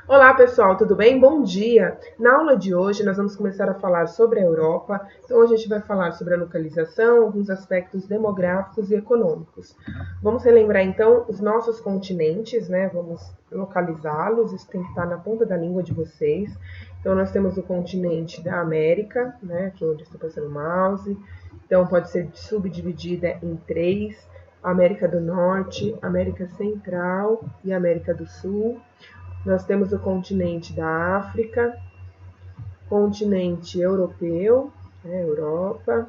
Olá pessoal, tudo bem? Bom dia! Na aula de hoje nós vamos começar a falar sobre a Europa, então a gente vai falar sobre a localização, alguns aspectos demográficos e econômicos. Vamos relembrar então os nossos continentes, né? Vamos localizá-los, isso tem que estar na ponta da língua de vocês. Então nós temos o continente da América, né? Aqui onde estou passando o mouse, então pode ser subdividida em três: América do Norte, América Central e América do Sul. Nós temos o continente da África, continente europeu, Europa,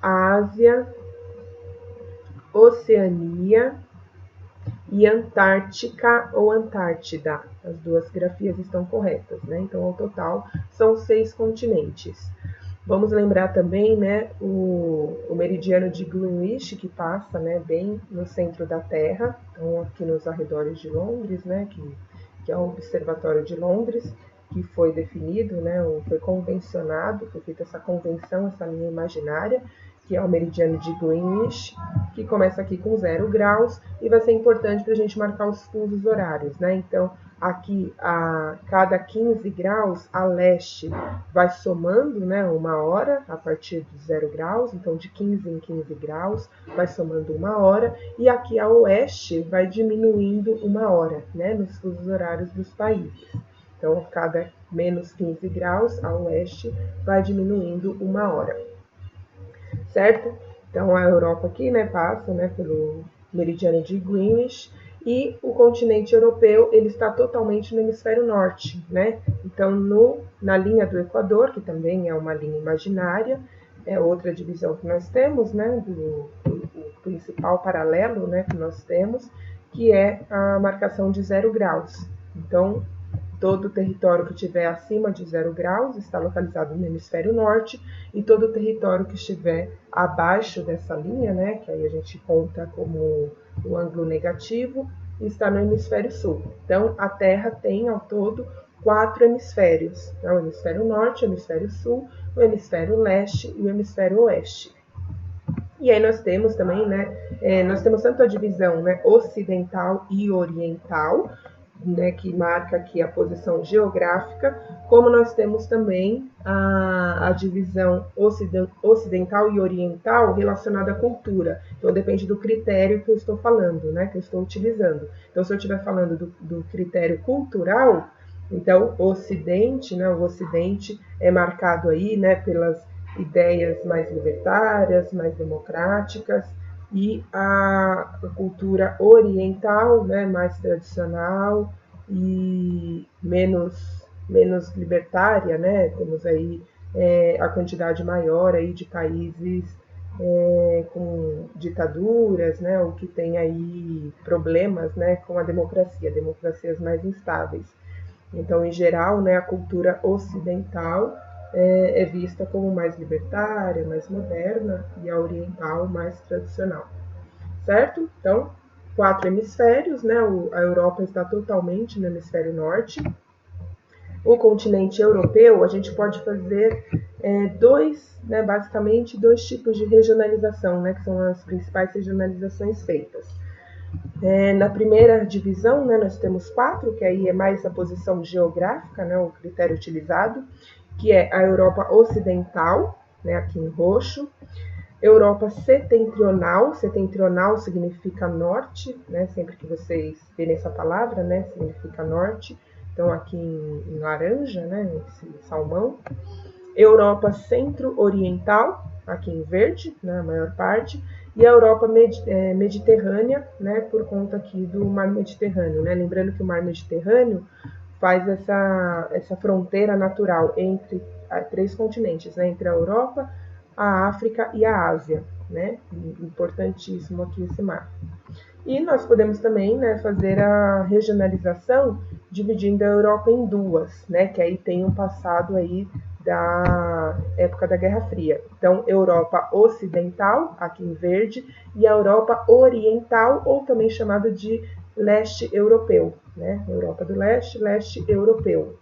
Ásia, Oceania e Antártica ou Antártida. As duas grafias estão corretas, né? Então, ao total, são 6 continentes. Vamos lembrar também, né, o meridiano de Greenwich, que passa, né, bem no centro da Terra, então aqui nos arredores de Londres, né, que é o Observatório de Londres, que foi definido, né, foi convencionado, foi feita essa convenção, essa linha imaginária, que é o meridiano de Greenwich, que começa aqui com 0 graus e vai ser importante para a gente marcar os fusos horários, né? Então, aqui a cada 15 graus a leste vai somando, né, uma hora a partir de 0 graus, então de 15 em 15 graus vai somando uma hora, e aqui a oeste vai diminuindo uma hora, né, nos fusos horários dos países. Então, a cada menos 15 graus a oeste vai diminuindo uma hora, certo? Então, a Europa aqui, né, passa, né, pelo meridiano de Greenwich, e o continente europeu ele está totalmente no hemisfério norte, né? Então, na linha do Equador, que também é uma linha imaginária, é outra divisão que nós temos, né? O principal paralelo, né, que nós temos, que é a marcação de 0 graus. Então, todo o território que estiver acima de 0 graus está localizado no hemisfério norte, e todo o território que estiver abaixo dessa linha, né, que aí a gente conta como o ângulo negativo, está no hemisfério sul. Então, a Terra tem ao todo 4 hemisférios: o hemisfério norte, o hemisfério sul, o hemisfério leste e o hemisfério oeste. E aí nós temos também, né, nós temos tanto a divisão, né, ocidental e oriental, né, que marca aqui a posição geográfica, como nós temos também a divisão ocidental e oriental relacionada à cultura. Então, depende do critério que eu estou falando, né, que eu estou utilizando. Então, se eu estiver falando do critério cultural, então, o Ocidente, né, o Ocidente é marcado aí, né, pelas ideias mais libertárias, mais democráticas, e a cultura oriental, né, mais tradicional e menos libertária, né? Temos aí a quantidade maior aí de países com ditaduras, né, ou que tem aí problemas, né, com a democracia, democracias mais instáveis. Então, em geral, né, a cultura ocidental é vista como mais libertária, mais moderna, e a oriental mais tradicional, certo? Então, 4 hemisférios, né? A Europa está totalmente no hemisfério norte. O continente europeu, a gente pode fazer basicamente dois tipos de regionalização, né? Que são as principais regionalizações feitas. Na primeira divisão, né, nós temos 4, que aí é mais a posição geográfica, né, o critério utilizado, que é a Europa Ocidental, né, aqui em roxo, Europa Setentrional, setentrional significa norte, né, sempre que vocês verem essa palavra, né, significa norte, então aqui em laranja, né, esse salmão, Europa Centro-Oriental, aqui em verde, né, a maior parte, e a Europa Mediterrânea, né, por conta aqui do Mar Mediterrâneo, né, lembrando que o Mar Mediterrâneo faz essa fronteira natural entre 3 continentes, né, entre a Europa, a África e a Ásia, né, importantíssimo aqui esse mar. E nós podemos também, né, fazer a regionalização dividindo a Europa em duas, né, que aí tem um passado aí da época da Guerra Fria. Então, Europa Ocidental, aqui em verde, e a Europa Oriental, ou também chamada de Leste Europeu, né? Europa do Leste, Leste Europeu,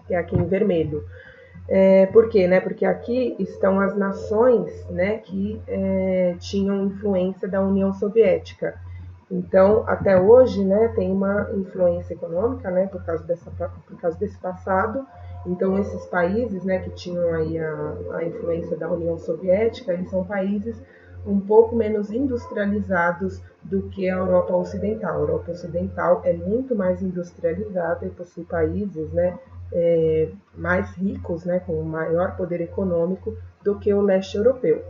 que é aqui em vermelho. Por quê? Né? Porque aqui estão as nações, né, que tinham influência da União Soviética. Então, até hoje, né, tem uma influência econômica, né, por causa desse passado. Então, esses países, né, que tinham aí a influência da União Soviética, eles são países um pouco menos industrializados do que a Europa Ocidental. A Europa Ocidental é muito mais industrializada e possui países, né, mais ricos, né, com maior poder econômico do que o leste europeu.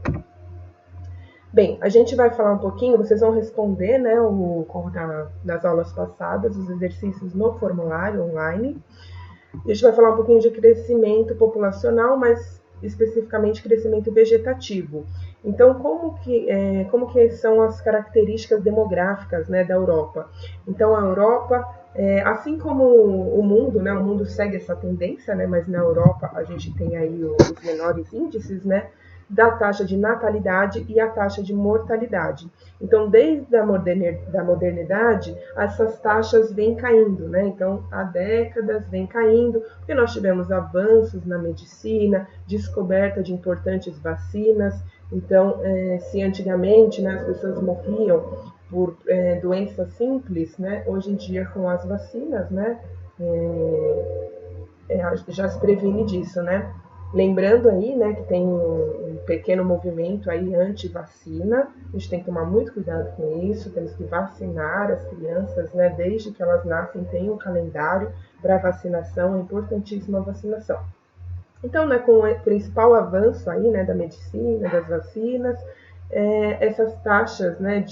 Bem, a gente vai falar um pouquinho, vocês vão responder, né, como nas aulas passadas, os exercícios no formulário online. A gente vai falar um pouquinho de crescimento populacional, mas especificamente crescimento vegetativo. Então, como que são as características demográficas, né, da Europa? Então, a Europa, assim como o mundo, né, o mundo segue essa tendência, né, mas na Europa a gente tem aí os menores índices, né, da taxa de natalidade e a taxa de mortalidade. Então, desde a modernidade, essas taxas vêm caindo, né? Então, há décadas vem caindo, porque nós tivemos avanços na medicina, descoberta de importantes vacinas. Então, se antigamente, né, as pessoas morriam por doenças simples, né? Hoje em dia, com as vacinas, né, já se previne disso, né? Lembrando aí, né, que tem um pequeno movimento aí anti-vacina, a gente tem que tomar muito cuidado com isso, temos que vacinar as crianças, né, desde que elas nascem, tem um calendário para vacinação, é importantíssima a vacinação. Então, né, com o principal avanço aí, né, da medicina, das vacinas, essas taxas, né,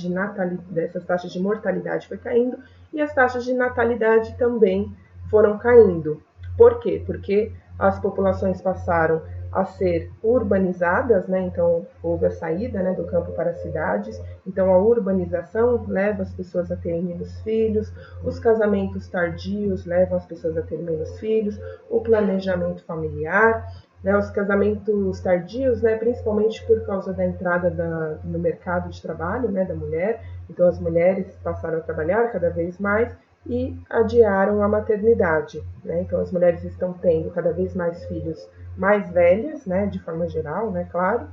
essas taxas de mortalidade foi caindo e as taxas de natalidade também foram caindo. Por quê? Porque as populações passaram a ser urbanizadas, né? Então houve a saída, né, do campo para as cidades. Então a urbanização leva as pessoas a terem menos filhos, os casamentos tardios levam as pessoas a terem menos filhos, o planejamento familiar, né, os casamentos tardios, né, principalmente por causa da entrada no mercado de trabalho, né, da mulher. Então as mulheres passaram a trabalhar cada vez mais e adiaram a maternidade, né? Então as mulheres estão tendo cada vez mais filhos mais velhas, né, de forma geral, né, claro,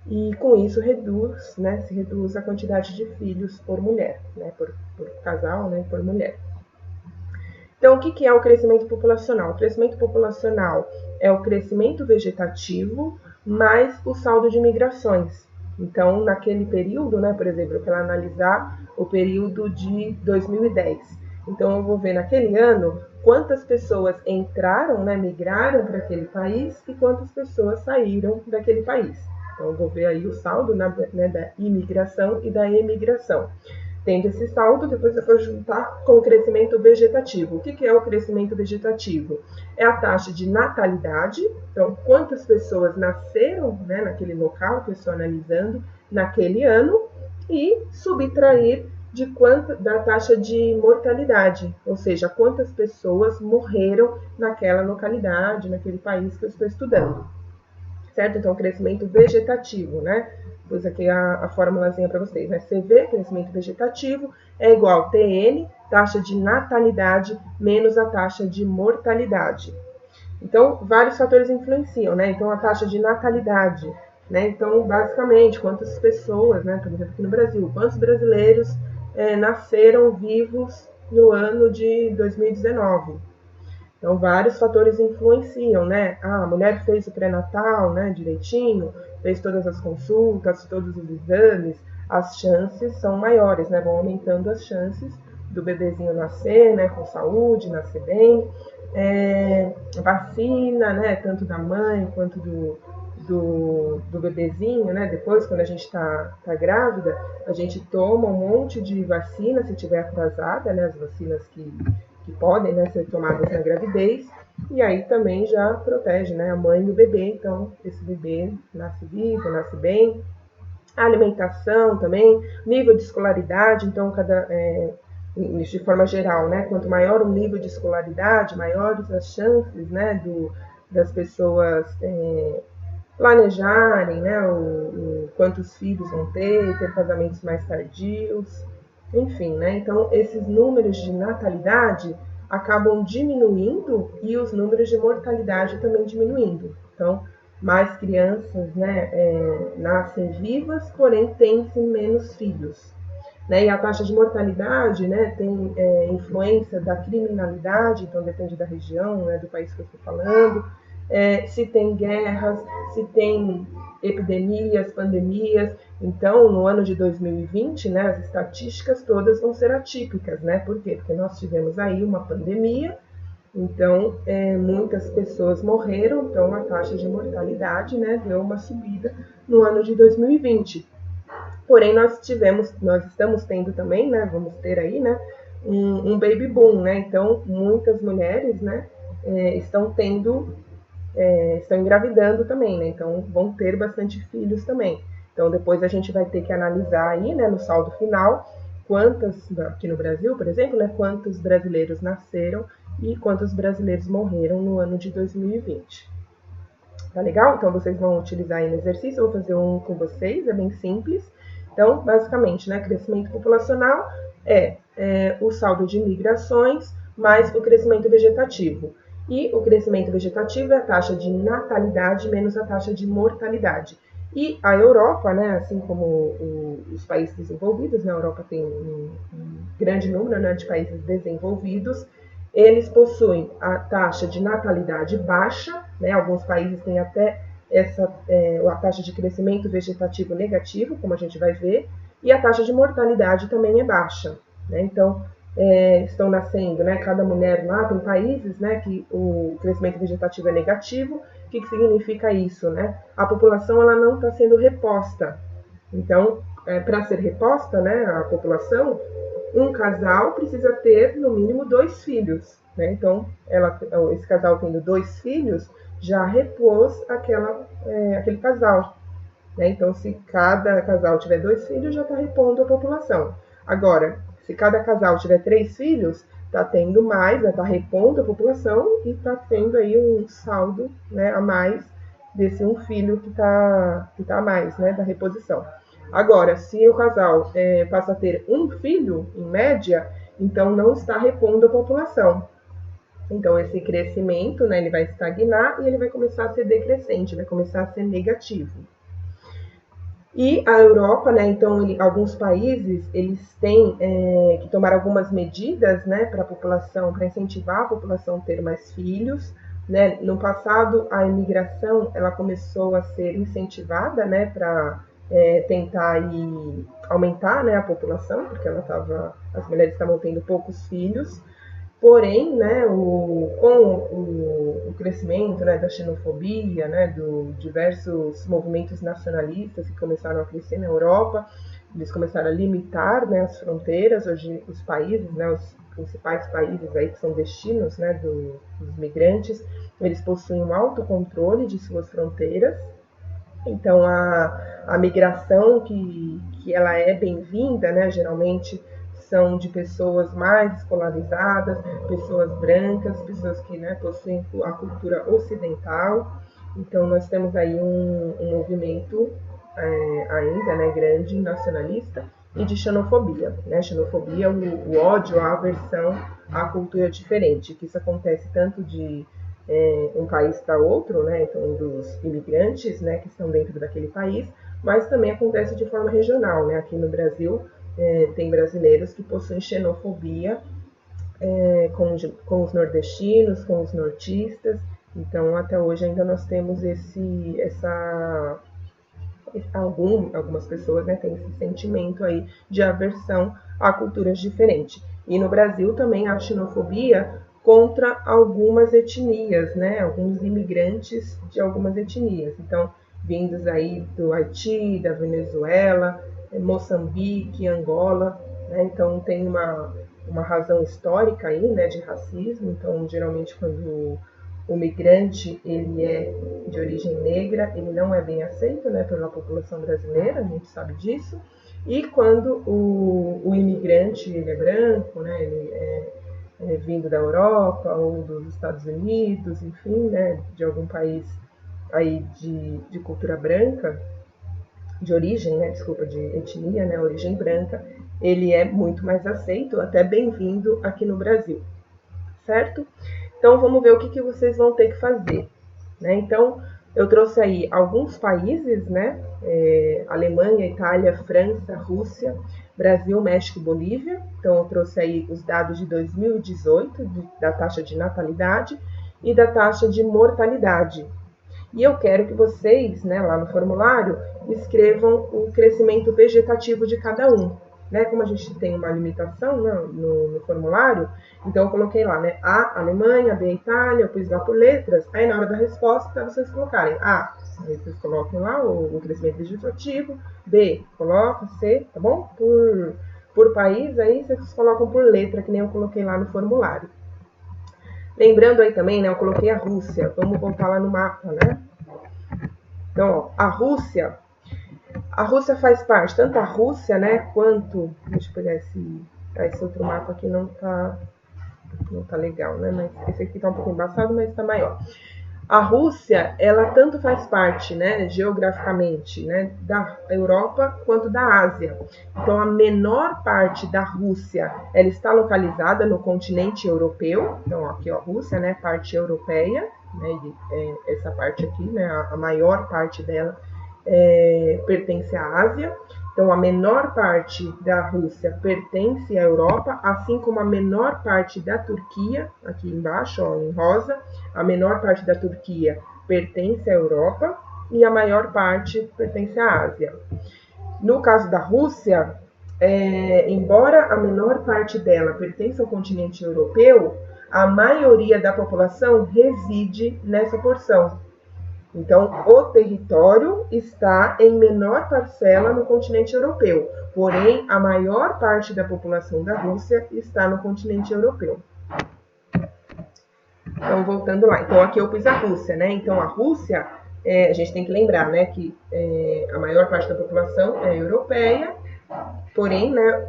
e com isso se reduz a quantidade de filhos por mulher, né, por casal, né, por mulher. Então, o que é o crescimento populacional? O crescimento populacional é o crescimento vegetativo mais o saldo de migrações. Então, naquele período, né, por exemplo, eu quero analisar o período de 2010. Então, eu vou ver naquele ano quantas pessoas entraram, né, migraram para aquele país e quantas pessoas saíram daquele país. Então, eu vou ver aí o saldo, né, da imigração e da emigração. Tendo esse saldo, depois eu vou juntar com o crescimento vegetativo. O que é o crescimento vegetativo? É a taxa de natalidade, então quantas pessoas nasceram, né, naquele local que eu estou analisando naquele ano, e subtrair da taxa de mortalidade, ou seja, quantas pessoas morreram naquela localidade, naquele país que eu estou estudando. Certo? Então, crescimento vegetativo, né? Pus aqui a formulazinha para vocês, né? CV, crescimento vegetativo, é igual a TN, taxa de natalidade, menos a taxa de mortalidade. Então, vários fatores influenciam, né? Então, a taxa de natalidade, né? Então, basicamente, quantas pessoas, né? Por exemplo, aqui no Brasil, quantos brasileiros nasceram vivos no ano de 2019? Então, vários fatores influenciam, né? A mulher fez o pré-natal, né, direitinho, fez todas as consultas, todos os exames, as chances são maiores, né? Vão aumentando as chances do bebezinho nascer, né, com saúde, nascer bem. Vacina, né, tanto da mãe quanto do bebezinho, né? Depois, quando a gente tá grávida, a gente toma um monte de vacina, se tiver atrasada, né? As vacinas que podem, né, ser tomadas na gravidez, e aí também já protege, né, a mãe do bebê. Então, esse bebê nasce vivo, nasce bem. A alimentação também, nível de escolaridade, então, de forma geral, né, quanto maior o nível de escolaridade, maiores as chances, né, das pessoas planejarem, né, quantos filhos vão ter casamentos mais tardios, enfim, né? Então, esses números de natalidade acabam diminuindo e os números de mortalidade também diminuindo. Então, mais crianças, né, nascem vivas, porém têm-se menos filhos. né? E a taxa de mortalidade, né, tem influência da criminalidade, então depende da região, né, do país que eu estou falando, se tem guerras, se tem epidemias, pandemias. Então, no ano de 2020, né, as estatísticas todas vão ser atípicas, né? Por quê? Porque nós tivemos aí uma pandemia, então muitas pessoas morreram, então a taxa de mortalidade, né, deu uma subida no ano de 2020. Porém, nós estamos tendo também, né, vamos ter aí, né, um baby boom, né? Então, muitas mulheres, né, estão engravidando também, né? Então, vão ter bastante filhos também. Então, depois a gente vai ter que analisar aí, né, no saldo final, aqui no Brasil, por exemplo, né, quantos brasileiros nasceram e quantos brasileiros morreram no ano de 2020. Tá legal? Então, vocês vão utilizar aí no exercício, eu vou fazer um com vocês, é bem simples. Então, basicamente, né, crescimento populacional é o saldo de migrações mais o crescimento vegetativo. E o crescimento vegetativo é a taxa de natalidade menos a taxa de mortalidade. E a Europa, né, assim como os países desenvolvidos, né, a Europa tem um grande número, né, de países desenvolvidos, eles possuem a taxa de natalidade baixa, né, alguns países têm até a taxa de crescimento vegetativo negativo, como a gente vai ver, e a taxa de mortalidade também é baixa, né? Então, estão nascendo, né, cada mulher lá, tem países, né, que o crescimento vegetativo é negativo. O que significa isso, né? A população ela não está sendo reposta. Então, para ser reposta, né, a população, um casal precisa ter no mínimo 2 filhos, né? Então, esse casal tendo 2 filhos já repôs aquele casal, né? Então, se cada casal tiver 2 filhos, já está repondo a população. Agora, se cada casal tiver 3 filhos, está tendo mais, está repondo a população e está tendo aí um saldo, né, a mais desse um filho que tá a mais, né, da reposição. Agora, se o casal passa a ter um filho, em média, então não está repondo a população. Então, esse crescimento, né, ele vai estagnar e ele vai começar a ser decrescente, vai começar a ser negativo. E a Europa, né, então, alguns países, eles têm que tomar algumas medidas, né, para a população, para incentivar a população a ter mais filhos, né? No passado, a imigração, ela começou a ser incentivada, né, para tentar aí aumentar, né, a população, porque as mulheres estavam tendo poucos filhos. Porém, né, com o crescimento, né, da xenofobia, né, dos diversos movimentos nacionalistas que começaram a crescer na Europa, eles começaram a limitar, né, as fronteiras. Hoje, os países, né, os principais países aí que são destinos, né, dos migrantes, eles possuem um autocontrole de suas fronteiras. Então, a migração que ela é bem-vinda, né, geralmente são de pessoas mais escolarizadas, pessoas brancas, pessoas que, né, possuem a cultura ocidental. Então, nós temos aí um movimento ainda, né, grande, nacionalista e de xenofobia. Né? Xenofobia, o ódio, a aversão à cultura diferente, que isso acontece tanto de um país para outro, né, então dos imigrantes, né, que estão dentro daquele país, mas também acontece de forma regional, né, aqui no Brasil tem brasileiros que possuem xenofobia com os nordestinos, com os nortistas. Então, até hoje ainda nós temos algumas pessoas, né, têm esse sentimento aí de aversão a culturas diferentes. E no Brasil também há xenofobia contra algumas etnias, né, alguns imigrantes de algumas etnias. Então, vindos aí do Haiti, da Venezuela, Moçambique, Angola, né? Então tem uma razão histórica aí, né, de racismo. Então, geralmente quando o migrante ele é de origem negra, ele não é bem aceito, né, pela população brasileira, a gente sabe disso. E quando o imigrante ele é branco, né, ele é vindo da Europa ou dos Estados Unidos, enfim, né, de algum país aí de cultura branca, de origem, né, desculpa, de etnia, né, origem branca, ele é muito mais aceito, até bem-vindo aqui no Brasil, certo? Então, vamos ver o que vocês vão ter que fazer, né? Então, eu trouxe aí alguns países, né, Alemanha, Itália, França, Rússia, Brasil, México e Bolívia. Então, eu trouxe aí os dados de 2018, da taxa de natalidade e da taxa de mortalidade. E eu quero que vocês, né, lá no formulário, escrevam o crescimento vegetativo de cada um. Né? Como a gente tem uma limitação, né, no formulário, então eu coloquei lá, né, A, Alemanha, B, Itália, eu pus lá por letras, aí na hora da resposta vocês colocarem A, aí vocês coloquem lá o crescimento vegetativo, B, coloca, C, tá bom? Por país, aí vocês colocam por letra, que nem eu coloquei lá no formulário. Lembrando aí também, né, eu coloquei a Rússia, vamos voltar lá no mapa, né? Então, ó, a Rússia faz parte, tanto a Rússia, né, quanto, deixa eu pegar esse outro mapa aqui, não tá legal, né, mas esse aqui tá um pouco embaçado, mas tá maior. A Rússia, ela tanto faz parte, né, geograficamente, né, da Europa quanto da Ásia. Então, a menor parte da Rússia, ela está localizada no continente europeu. Então, aqui, ó, Rússia, né, parte europeia, né, essa parte aqui, né, a maior parte dela pertence à Ásia. Então, a menor parte da Rússia pertence à Europa, assim como a menor parte da Turquia, aqui embaixo, ó, em rosa, a menor parte da Turquia pertence à Europa e a maior parte pertence à Ásia. No caso da Rússia, embora a menor parte dela pertença ao continente europeu, a maioria da população reside nessa porção. Então, o território está em menor parcela no continente europeu, porém, a maior parte da população da Rússia está no continente europeu. Então, voltando lá. Então, aqui eu pus a Rússia, né? Então, a Rússia, a gente tem que lembrar, né, que a maior parte da população é europeia, porém, né,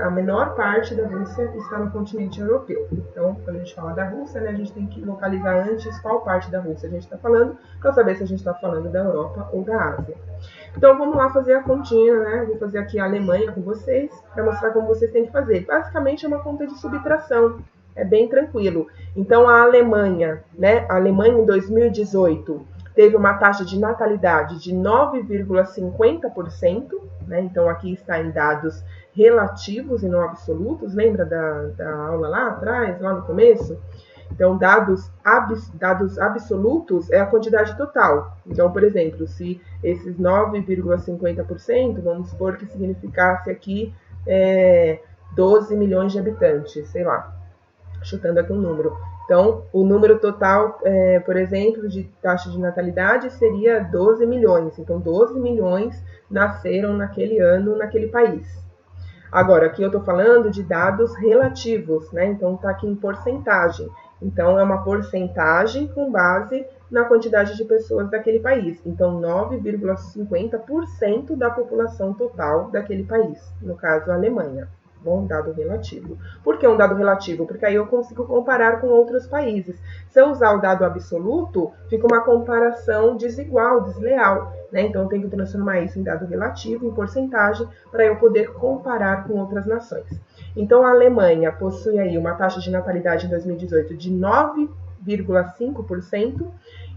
a menor parte da Rússia está no continente europeu. Então, quando a gente fala da Rússia, né, a gente tem que localizar antes qual parte da Rússia a gente está falando, para saber se a gente está falando da Europa ou da Ásia. Então, vamos lá fazer a continha, né? Vou fazer aqui a Alemanha com vocês, para mostrar como vocês têm que fazer. Basicamente, é uma conta de subtração. É bem tranquilo. Então, a Alemanha, né? A Alemanha em 2018 teve uma taxa de natalidade de 9,50%, né? Então, aqui está em dados relativos e não absolutos. Lembra da aula lá atrás, lá no começo? Então, dados absolutos é a quantidade total. Então, por exemplo, se esses 9,50%, vamos supor que significasse aqui 12 milhões de habitantes, sei lá, chutando aqui um número. Então, o número total, por exemplo, de taxa de natalidade seria 12 milhões. Então, 12 milhões nasceram naquele ano, naquele país. Agora, aqui eu estou falando de dados relativos, né? Então, está aqui em porcentagem. Então, é uma porcentagem com base na quantidade de pessoas daquele país. Então, 9,50% da população total daquele país, no caso, a Alemanha. Um dado relativo. Por que um dado relativo? Porque aí eu consigo comparar com outros países. Se eu usar o dado absoluto, fica uma comparação desigual, desleal, né? Então, eu tenho que transformar isso em dado relativo, em porcentagem, para eu poder comparar com outras nações. Então, a Alemanha possui aí uma taxa de natalidade em 2018 de 9,5%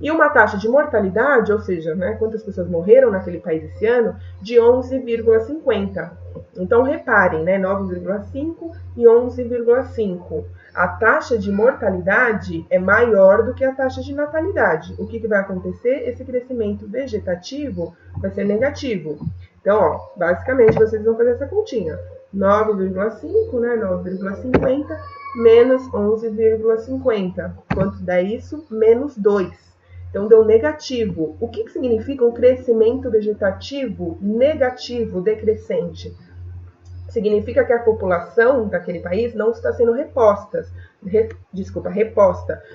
e uma taxa de mortalidade, ou seja, né, quantas pessoas morreram naquele país esse ano, de 11,50%. Então, reparem, né, 9,5% e 11,5%. A taxa de mortalidade é maior do que a taxa de natalidade. O que vai acontecer? Esse crescimento vegetativo vai ser negativo. Então, ó, basicamente, vocês vão fazer essa continha. 9,5, né, 9,50 menos 11,50. Quanto dá isso? Menos 2. Então, deu negativo. O que significa um crescimento vegetativo negativo, decrescente? Significa que a população daquele país não está sendo reposta.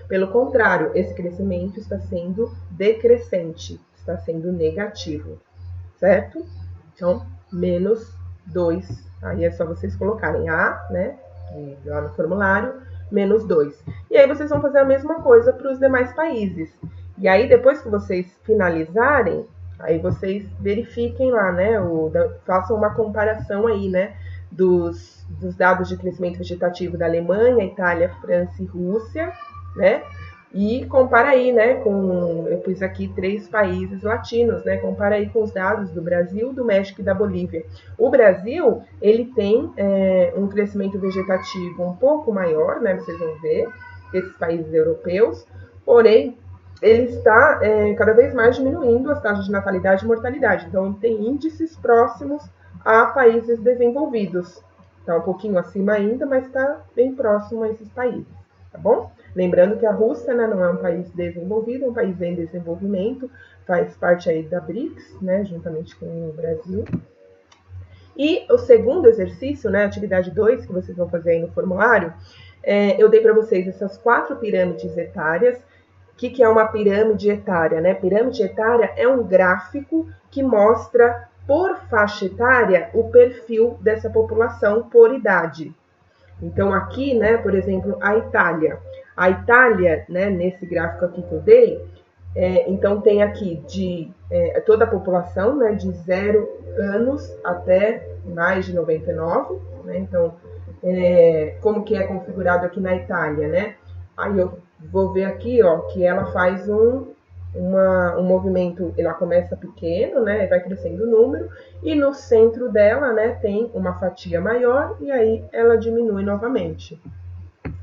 Pelo contrário, esse crescimento está sendo decrescente, está sendo negativo, certo? Então, menos 2. Aí é só vocês colocarem A, né, lá no formulário, menos 2. E aí vocês vão fazer a mesma coisa para os demais países. E aí, depois que vocês finalizarem, aí vocês verifiquem lá, né, façam uma comparação aí, né, dos dados de crescimento vegetativo da Alemanha, Itália, França e Rússia, né, E compara aí, né, eu pus aqui 3 países latinos, né, compara aí com os dados do Brasil, do México e da Bolívia. O Brasil, ele tem um crescimento vegetativo um pouco maior, né, vocês vão ver, que esses países europeus, porém, ele está cada vez mais diminuindo as taxas de natalidade e mortalidade. Então, ele tem índices próximos a países desenvolvidos. Está um pouquinho acima ainda, mas está bem próximo a esses países, tá bom? Lembrando que a Rússia, né, não é um país desenvolvido, é um país em desenvolvimento, faz parte aí da BRICS, né, juntamente com o Brasil. E o segundo exercício, né, atividade 2, que vocês vão fazer aí no formulário, eu dei para vocês essas 4 pirâmides etárias. O que é uma pirâmide etária, né? Pirâmide etária é um gráfico que mostra por faixa etária o perfil dessa população por idade. Então, aqui, né, por exemplo, a Itália. A Itália, né, nesse gráfico aqui que eu dei, então tem aqui toda a população, né, de 0 anos até mais de 99, né? Então, como que é configurado aqui na Itália, né? Aí eu vou ver aqui, ó, que ela faz um movimento, ela começa pequeno, né, vai crescendo o número, e no centro dela, né, tem uma fatia maior, e aí ela diminui novamente.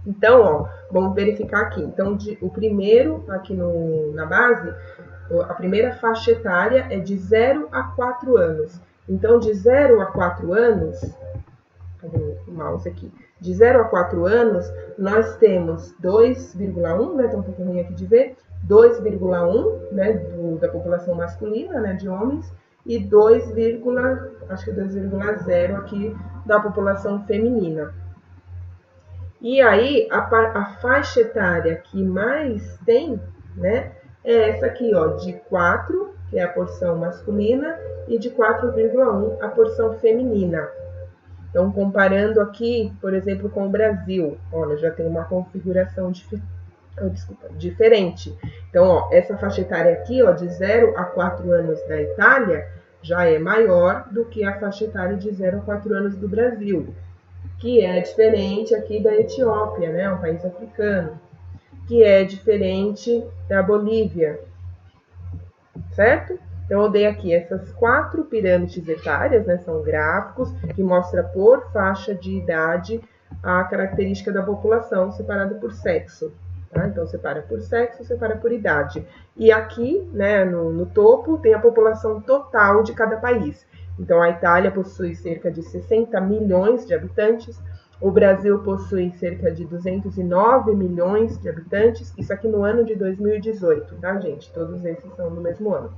Então, ó, vamos verificar aqui. Então, o primeiro, aqui na base, a primeira faixa etária é de 0 a 4 anos. Então, de 0 a 4 anos, cadê o mouse aqui? De 0 a 4 anos, nós temos 2,1, né, tá um pouquinho ruim aqui de ver, 2,1, né, da população masculina, né, de homens, e 2,0 aqui da população feminina. E aí, a faixa etária que mais tem, né, é essa aqui, ó, de 4, que é a porção masculina, e de 4,1 a porção feminina. Então, comparando aqui, por exemplo, com o Brasil, olha, já tem uma configuração diferente. Então, ó, essa faixa etária aqui, ó, de 0 a 4 anos da Itália, já é maior do que a faixa etária de 0 a 4 anos do Brasil, que é diferente aqui da Etiópia, né, um país africano, que é diferente da Bolívia, certo? Então, eu dei aqui essas 4 pirâmides etárias, né, são gráficos que mostram por faixa de idade a característica da população separada por sexo. Tá? Então, separa por sexo, separa por idade. E aqui, né, no topo, tem a população total de cada país. Então, a Itália possui cerca de 60 milhões de habitantes, o Brasil possui cerca de 209 milhões de habitantes, isso aqui no ano de 2018, tá, gente? Todos esses são no mesmo ano.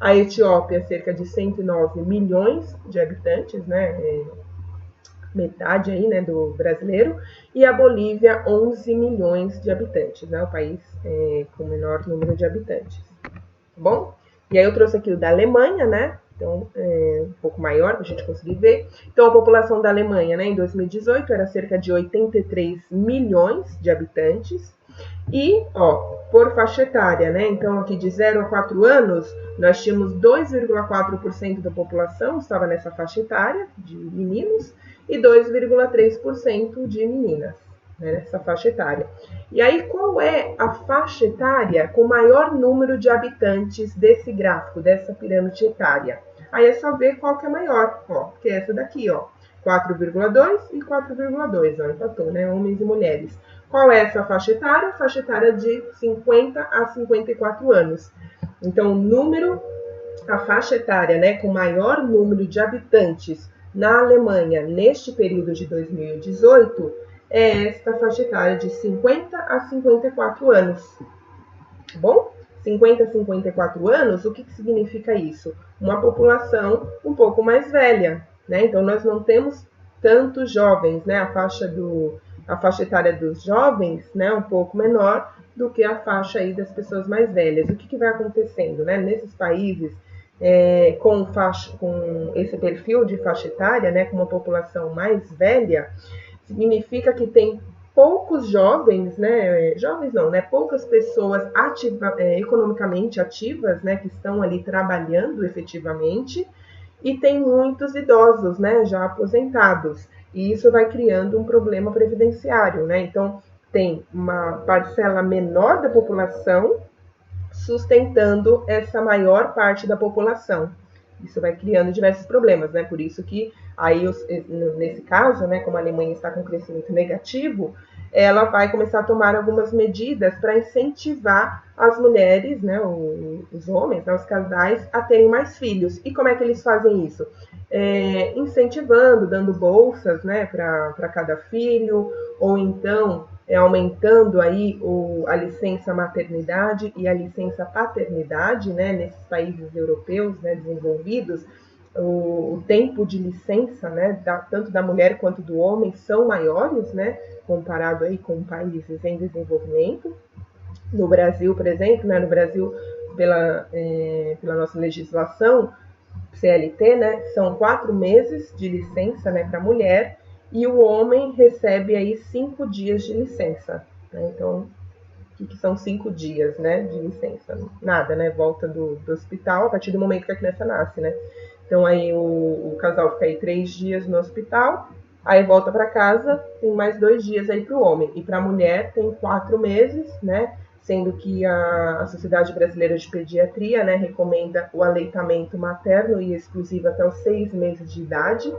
A Etiópia, cerca de 109 milhões de habitantes, né? Metade aí, né, do brasileiro. E a Bolívia, 11 milhões de habitantes, né? O país com o menor número de habitantes. Tá bom? E aí eu trouxe aqui o da Alemanha, né? Então, um pouco maior para a gente conseguir ver. Então, a população da Alemanha, né, em 2018, era cerca de 83 milhões de habitantes. E, ó, por faixa etária, né? Então, aqui de 0 a 4 anos, nós tínhamos 2,4% da população estava nessa faixa etária de meninos e 2,3% de meninas, né, nessa faixa etária. E aí, qual é a faixa etária com maior número de habitantes desse gráfico, dessa pirâmide etária? Aí é só ver qual que é maior, ó, que é essa daqui, ó, 4,2 e 4,2, ó, empatou, né, homens e mulheres. Qual é essa faixa etária? Faixa etária de 50 a 54 anos. Então, a faixa etária, né, com maior número de habitantes na Alemanha neste período de 2018 é esta faixa etária de 50 a 54 anos. Tá bom? 50 a 54 anos, o que significa isso? Uma população um pouco mais velha, né? Então, nós não temos tantos jovens, né? A faixa etária dos jovens, né, um pouco menor do que a faixa aí das pessoas mais velhas. O que vai acontecendo, né? Nesses países com esse perfil de faixa etária, né, com uma população mais velha, significa que tem poucos jovens, né, jovens não, né, poucas pessoas economicamente ativas, né, que estão ali trabalhando efetivamente, e tem muitos idosos, né, já aposentados, e isso vai criando um problema previdenciário, né, então têm uma parcela menor da população sustentando essa maior parte da população. Isso vai criando diversos problemas, né? Por isso que aí, nesse caso, né, como a Alemanha está com crescimento negativo, ela vai começar a tomar algumas medidas para incentivar as mulheres, né, os homens, né, os casais, a terem mais filhos. E como é que eles fazem isso? Incentivando, dando bolsas, né, para cada filho, ou então aumentando aí a licença maternidade e a licença paternidade, né, nesses países europeus, né, desenvolvidos. O tempo de licença, né, tanto da mulher quanto do homem, são maiores, né, comparado aí com países em desenvolvimento. No Brasil, por exemplo, né, no Brasil, pela nossa legislação CLT, né, são 4 meses de licença, né, para a mulher, e o homem recebe aí 5 dias de licença. Né? Então, o que são 5 dias, né, de licença? Nada, né? Volta do hospital a partir do momento que a criança nasce, né? Então, aí o casal fica aí 3 dias no hospital, aí volta para casa, tem mais 2 dias aí para o homem. E para a mulher tem 4 meses, né? Sendo que a Sociedade Brasileira de Pediatria, né, recomenda o aleitamento materno e exclusivo até os 6 meses de idade,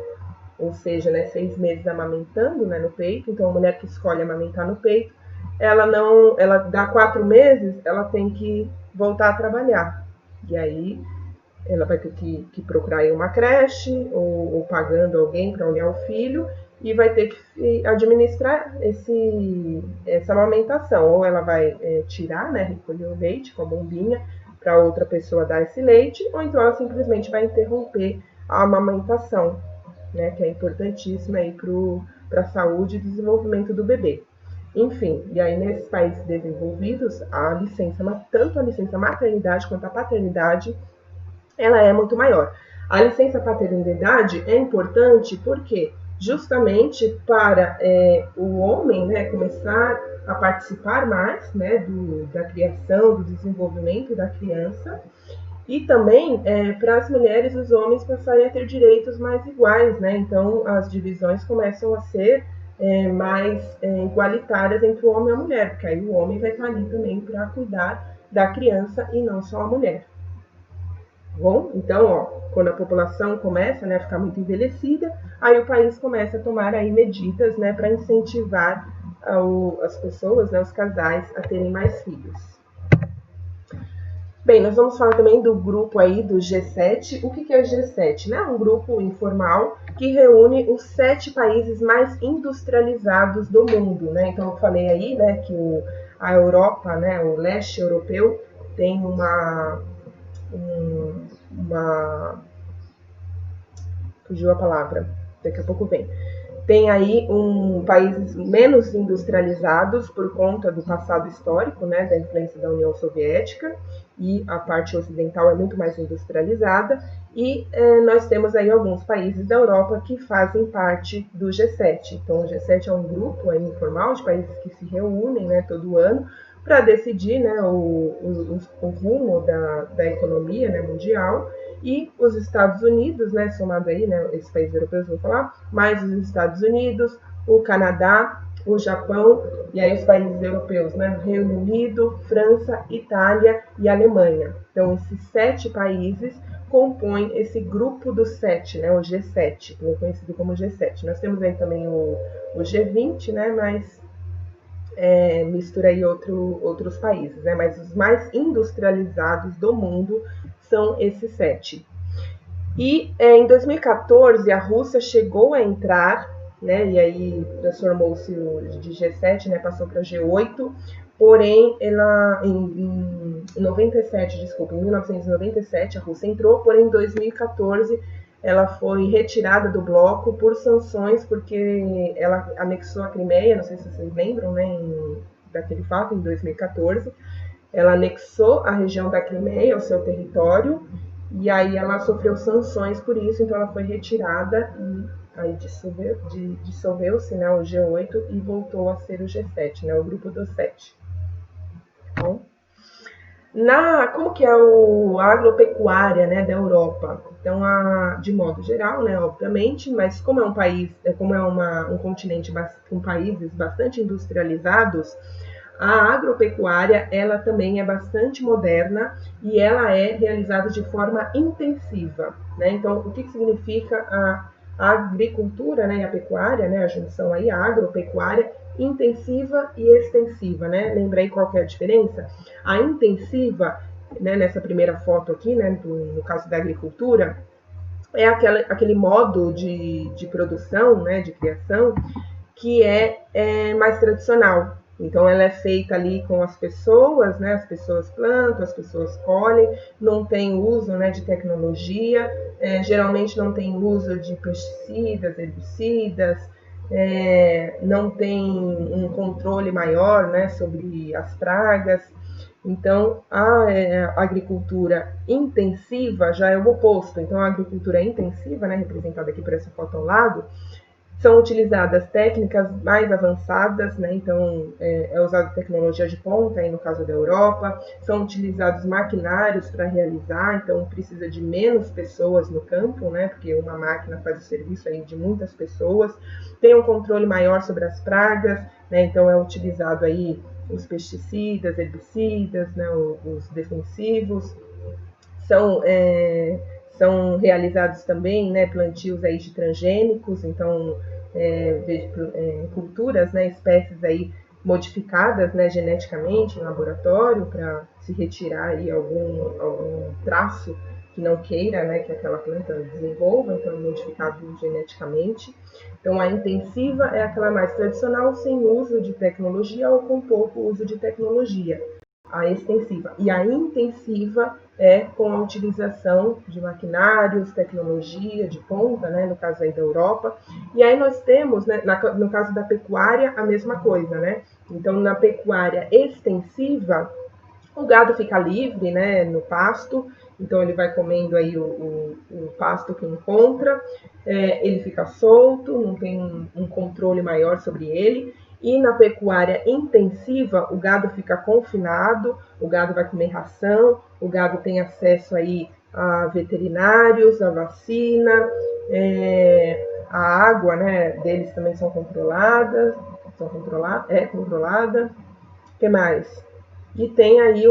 ou seja, né, 6 meses amamentando, né, no peito. Então, a mulher que escolhe amamentar no peito, ela dá 4 meses, ela tem que voltar a trabalhar. E aí ela vai ter que procurar aí uma creche ou pagando alguém para olhar o filho e vai ter que administrar essa amamentação. Ou ela vai tirar, né, recolher o leite com a bombinha para outra pessoa dar esse leite, ou então ela simplesmente vai interromper a amamentação, né, que é importantíssima aí para a saúde e desenvolvimento do bebê. Enfim, e aí nesses países desenvolvidos, tanto a licença maternidade quanto a paternidade, ela é muito maior. A licença paternidade é importante porque justamente para o homem, né, começar a participar mais, né, da criação, do desenvolvimento da criança, e também para as mulheres e os homens passarem a ter direitos mais iguais, né? Então as divisões começam a ser mais igualitárias entre o homem e a mulher, porque aí o homem vai estar ali também para cuidar da criança e não só a mulher. Bom, então, ó, quando a população começa, né, a ficar muito envelhecida, aí o país começa a tomar aí medidas, né, para incentivar as pessoas, né, os casais, a terem mais filhos. Bem, nós vamos falar também do grupo aí do G7. O que é o G7? Né? Um grupo informal que reúne os 7 países mais industrializados do mundo. Né? Então, eu falei aí, né, que a Europa, né, o leste europeu, tem fugiu a palavra, daqui a pouco vem. Tem aí países menos industrializados por conta do passado histórico, né, da influência da União Soviética, e a parte ocidental é muito mais industrializada, e nós temos aí alguns países da Europa que fazem parte do G7. Então, o G7 é um grupo aí informal de países que se reúnem, né, todo ano para decidir, né, o rumo da economia, né, mundial. E os Estados Unidos, né, somado aí, né, esses países europeus, vou falar, mais os Estados Unidos, o Canadá, o Japão, e aí os países europeus, né, Reino Unido, França, Itália e Alemanha. Então, esses 7 países compõem esse grupo dos 7, né, o G7, conhecido como G7. Nós temos aí também o G20, né, mas mistura aí outros países, né, mas os mais industrializados do mundo são esses 7. E em 2014 a Rússia chegou a entrar, né, e aí transformou-se de G7, né, passou para G8, porém ela em 1997 a Rússia entrou, porém em 2014 ela foi retirada do bloco por sanções, porque ela anexou a Crimeia, não sei se vocês lembram, né, daquele fato, em 2014. Ela anexou a região da Crimeia ao seu território, e aí ela sofreu sanções por isso, então ela foi retirada e aí dissolveu-se, né, o G8 e voltou a ser o G7, né, o grupo dos 7. Bom, Como que é a agropecuária, né, da Europa? Então, de modo geral, né, obviamente, mas como é um país, como é um continente com países bastante industrializados, a agropecuária ela também é bastante moderna e ela é realizada de forma intensiva, né? Então, o que significa a agricultura, né, e a pecuária, né, a junção aí, a agropecuária intensiva e extensiva, né? Lembrei qual que é a diferença? A intensiva, né, nessa primeira foto aqui, né, no caso da agricultura, é aquele modo de produção, né, de criação, que é mais tradicional. Então, ela é feita ali com as pessoas, né? As pessoas plantam, as pessoas colhem, não tem uso, né, de tecnologia, geralmente não tem uso de pesticidas, herbicidas, não tem um controle maior, né, sobre as pragas. Então, a agricultura intensiva já é o oposto. Então, a agricultura intensiva, né, representada aqui por essa foto ao lado, são utilizadas técnicas mais avançadas, né? Então, é usada tecnologia de ponta, aí no caso da Europa, são utilizados maquinários para realizar, então precisa de menos pessoas no campo, né? Porque uma máquina faz o serviço aí de muitas pessoas, tem um controle maior sobre as pragas, né? Então, é utilizado aí os pesticidas, herbicidas, né? Os defensivos, são são realizados também, né, plantios aí de transgênicos, então culturas, né, espécies aí modificadas, né, geneticamente em laboratório para se retirar aí algum traço que não queira, né, que aquela planta desenvolva, então modificado geneticamente. Então a intensiva é aquela mais tradicional, sem uso de tecnologia ou com pouco uso de tecnologia. A extensiva. E a intensiva é com a utilização de maquinários, tecnologia de ponta, né, no caso aí da Europa. E aí nós temos, né, no caso da pecuária, a mesma coisa, né? Então, na pecuária extensiva, o gado fica livre, né, no pasto, então ele vai comendo aí o pasto que encontra, ele fica solto, não tem um controle maior sobre ele. E na pecuária intensiva, o gado fica confinado, o gado vai comer ração, o gado tem acesso aí a veterinários, a vacina, a água, né, deles também é controlada. O que mais? E tem aí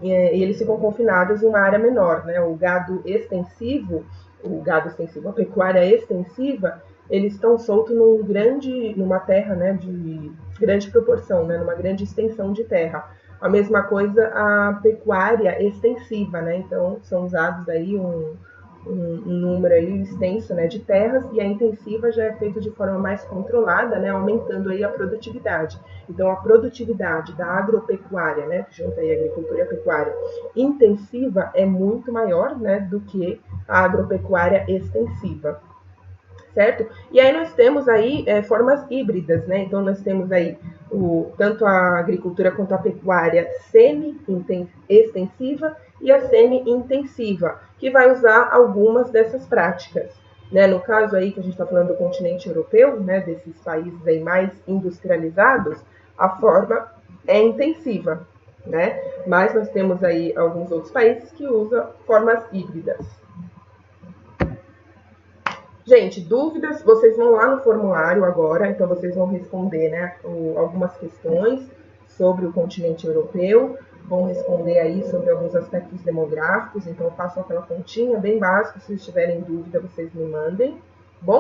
eles ficam confinados em uma área menor, né? A pecuária extensiva, eles estão soltos numa terra, né, de grande proporção, né, numa grande extensão de terra. A mesma coisa a pecuária extensiva, né? Então são usados aí um número aí extenso, né, de terras, e a intensiva já é feita de forma mais controlada, né, aumentando aí a produtividade. Então, a produtividade da agropecuária, né, que junta aí a agricultura e a pecuária intensiva, é muito maior, né, do que a agropecuária extensiva. Certo? E aí nós temos aí formas híbridas, né? Então nós temos aí tanto a agricultura quanto a pecuária semi-extensiva e a semi-intensiva, que vai usar algumas dessas práticas. Né? No caso aí que a gente está falando do continente europeu, né, desses países aí mais industrializados, a forma é intensiva, né? Mas nós temos aí alguns outros países que usam formas híbridas. Gente, dúvidas, vocês vão lá no formulário agora, então vocês vão responder, né, algumas questões sobre o continente europeu, vão responder aí sobre alguns aspectos demográficos, então façam aquela continha bem básica, se vocês tiverem dúvida, vocês me mandem.